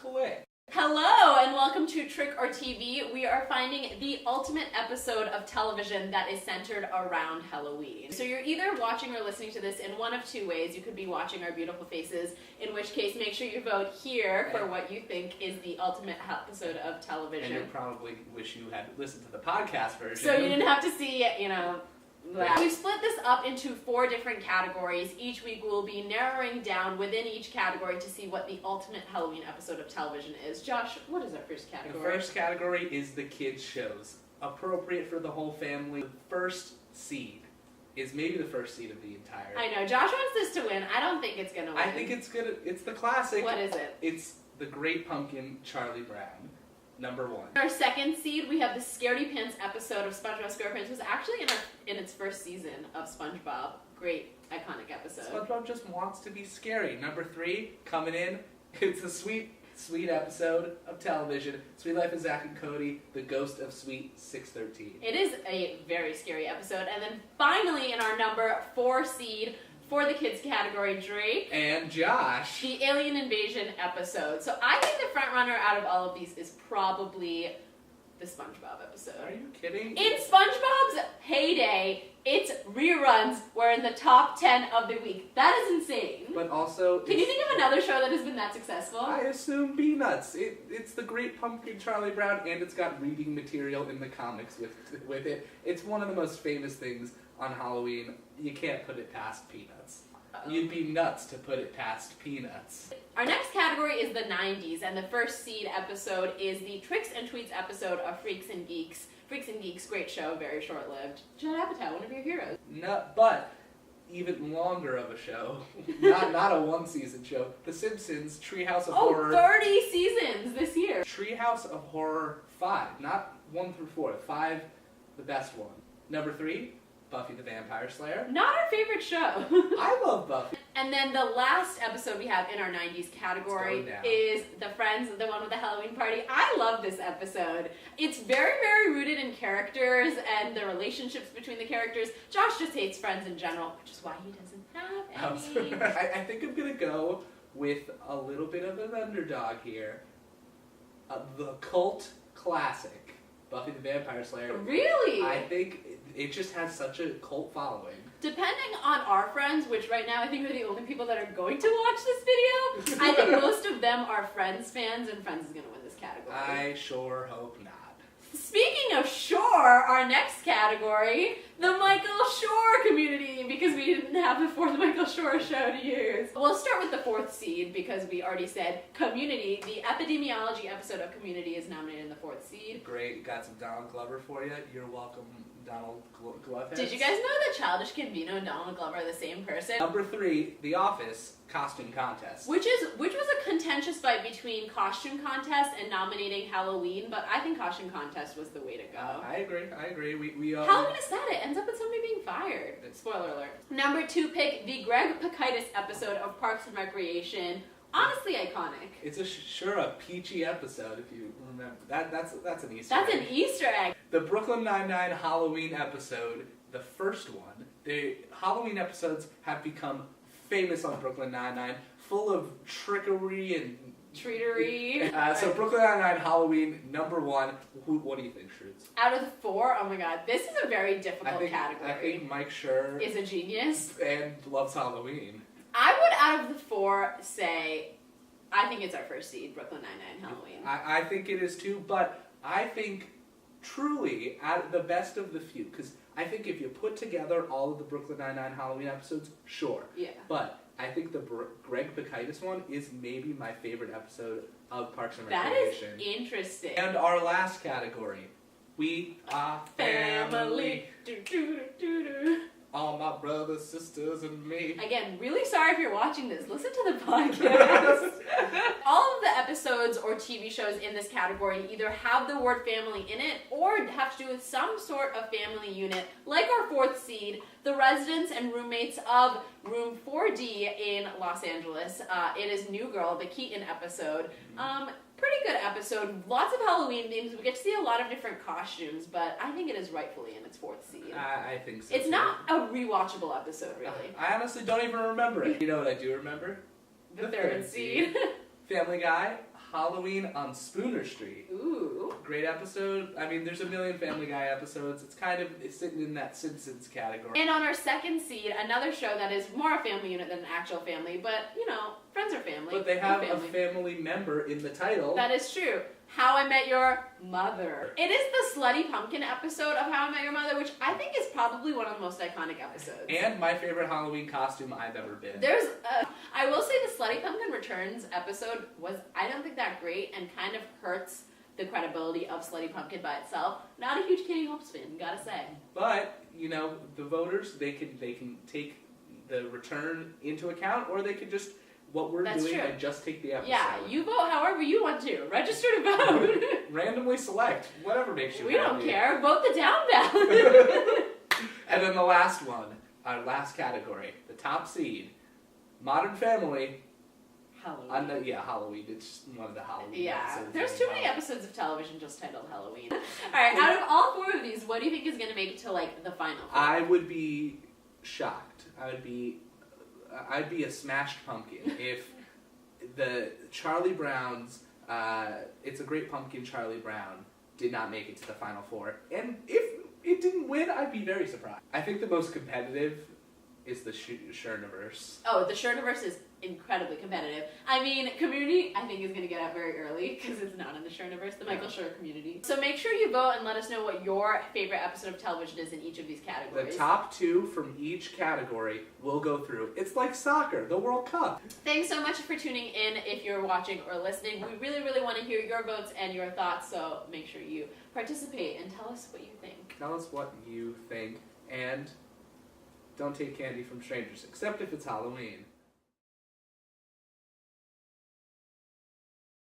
click. Hello and welcome to Trick or TV. We are finding the ultimate episode of television that is centered around Halloween. So you're either watching or listening to this in one of two ways. You could be watching our beautiful faces, in which case make sure you vote here for what you think is the ultimate episode of television. And you probably wish you had listened to the podcast version. So you didn't have to see, that. We've split this up into 4 different categories. Each week we'll be narrowing down within each category to see what the ultimate Halloween episode of television is. Josh, what is our first category? The first category is the kids' shows. Appropriate for the whole family. The first seed is maybe the first seed of the entire... I know, Josh wants this to win. I don't think it's gonna win. I think it's gonna... It's the classic. What is it? It's The Great Pumpkin, Charlie Brown. Number 1. Our second seed, we have the Scaredy Pants episode of SpongeBob SquarePants, was actually in its first season of SpongeBob. Great, iconic episode. SpongeBob just wants to be scary. Number 3, coming in, it's a sweet, sweet episode of television. Sweet Life of Zack and Cody, The Ghost of Sweet 613. It is a very scary episode. And then finally, in our number 4 seed, for the kids category, Drake and Josh, the Alien Invasion episode. So I think the front runner out of all of these is probably the SpongeBob episode. Are you kidding? In SpongeBob's heyday, its reruns were in the top 10 of the week. That is insane. But also... Can you think of another show that has been that successful? I assume Peanuts. It's The Great Pumpkin, Charlie Brown, and it's got reading material in the comics with it. It's one of the most famous things on Halloween. You can't put it past Peanuts. You'd be nuts to put it past Peanuts. Our next category is the 90s, and the first seed episode is the Tricks and Tweets episode of Freaks and Geeks. Freaks and Geeks, great show, very short-lived. Judd Apatow, one of your heroes. No, but even longer of a show, not a one-season show, The Simpsons, Treehouse of Horror. 30 seasons this year. Treehouse of Horror 5, not 1 through 4. 5, the best one. Number 3, Buffy the Vampire Slayer. Not our favorite show. I love Buffy. And then the last episode we have in our 90s category is The Friends, the one with the Halloween party. I llove this episode. It's very, very rooted in characters and the relationships between the characters. Josh just hates Friends in general, which is why he doesn't have any. I think I'm going to go with a little bit of an underdog here. The cult classic, Buffy the Vampire Slayer. Really? I think it just has such a cult following. Depending on our friends, which right now I think are the only people that are going to watch this video, I think most of them are Friends fans, and Friends is going to win this category. I sure hope not. Speaking of Shore, our next category, the Michael Shore community, because we didn't have before the Michael Shore show to use. We'll start with the 4th seed, because we already said Community. The epidemiology episode of Community is nominated in the 4th seed. Great, got some Donald Glover for you. You're welcome, Donald Glover. Did you guys know that Childish Gambino and Donald Glover are the same person? Number 3, The Office Costume Contest. Which was a contentious fight between Costume Contest and nominating Halloween, but I think Costume Contest was the way to go. I agree. Halloween is sad. It ends up with somebody being fired. Spoiler alert. Number 2 pick, the Greg Pakaitis episode of Parks and Recreation. Honestly iconic. It's sure a peachy episode if you remember. That's an Easter egg. That's an Easter egg. The Brooklyn Nine-Nine Halloween episode, the first one. The Halloween episodes have become famous on Brooklyn Nine-Nine, full of trickery and treatery. So Brooklyn Nine-Nine Halloween, number 1. What do you think, Shroots? Out of the 4, oh my god, this is a very difficult category. I think Mike Schur is a genius and loves Halloween. I would, out of the 4, say, I think it's our first seed, Brooklyn Nine-Nine Halloween. I think it is too, but I think truly the best of the few, because I think if you put together all of the Brooklyn Nine-Nine Halloween episodes, sure. Yeah. But I think the Greg Pakaitis one is maybe my favorite episode of Parks and Recreation. That is interesting. And our last category, We Are Family. All my brothers, sisters, and me. Again, really sorry if you're watching this. Listen to the podcast. All of the episodes or TV shows in this category either have the word family in it or have to do with some sort of family unit, like our 4th seed, the residents and roommates of Room 4D in Los Angeles. It is New Girl, the Keaton episode. Pretty good episode. Lots of Halloween themes. We get to see a lot of different costumes, but I think it is rightfully in its 4th seed. I think so. It's not a rewatchable episode, really. I honestly don't even remember it. You know what I do remember? The 3rd seed. Family Guy, Halloween on Spooner Street. Ooh. Great episode. I mean, there's a million Family Guy episodes. It's sitting in that Simpsons category. And on our second seed, another show that is more a family unit than an actual family, but, friends are family. But they have We're a family member in the title. That is true. How I Met Your Mother. It is the Slutty Pumpkin episode of How I Met Your Mother, which I think is probably one of the most iconic episodes. And my favorite Halloween costume I've ever been. I will say the Slutty Pumpkin Returns episode was, I don't think that great, and kind of hurts the credibility of Slutty Pumpkin by itself. Not a huge Katie Holmes fan, gotta say. But, the voters, they can take the return into account, or they could just, what we're That's doing, true. and just take the episode. Yeah, you vote however you want to. Register to vote. Randomly select, whatever makes you We happy. don't care. Vote the down ballot. And then the last one, our last category, the top seed, Modern Family. Halloween. Halloween. It's just one of the Halloween Yeah, episodes. there's too many episodes of television just titled Halloween. Alright, out of all four of these, what do you think is going to make it to, the final four? I would be shocked. I'd be a smashed pumpkin if the Charlie Brown's It's a Great Pumpkin Charlie Brown did not make it to the final four. And if it didn't win, I'd be very surprised. I think the most competitive is the Cherniverse. Oh, the Cherniverse is incredibly competitive. I mean, Community, I think, is going to get out very early because it's not in the Cherniverse, the Michael Schur Community. So make sure you vote and let us know what your favorite episode of television is in each of these categories. The top two from each category will go through. It's like soccer, the World Cup. Thanks so much for tuning in if you're watching or listening. We really, really want to hear your votes and your thoughts, so make sure you participate and tell us what you think. Tell us what you think, and don't take candy from strangers, except if it's Halloween.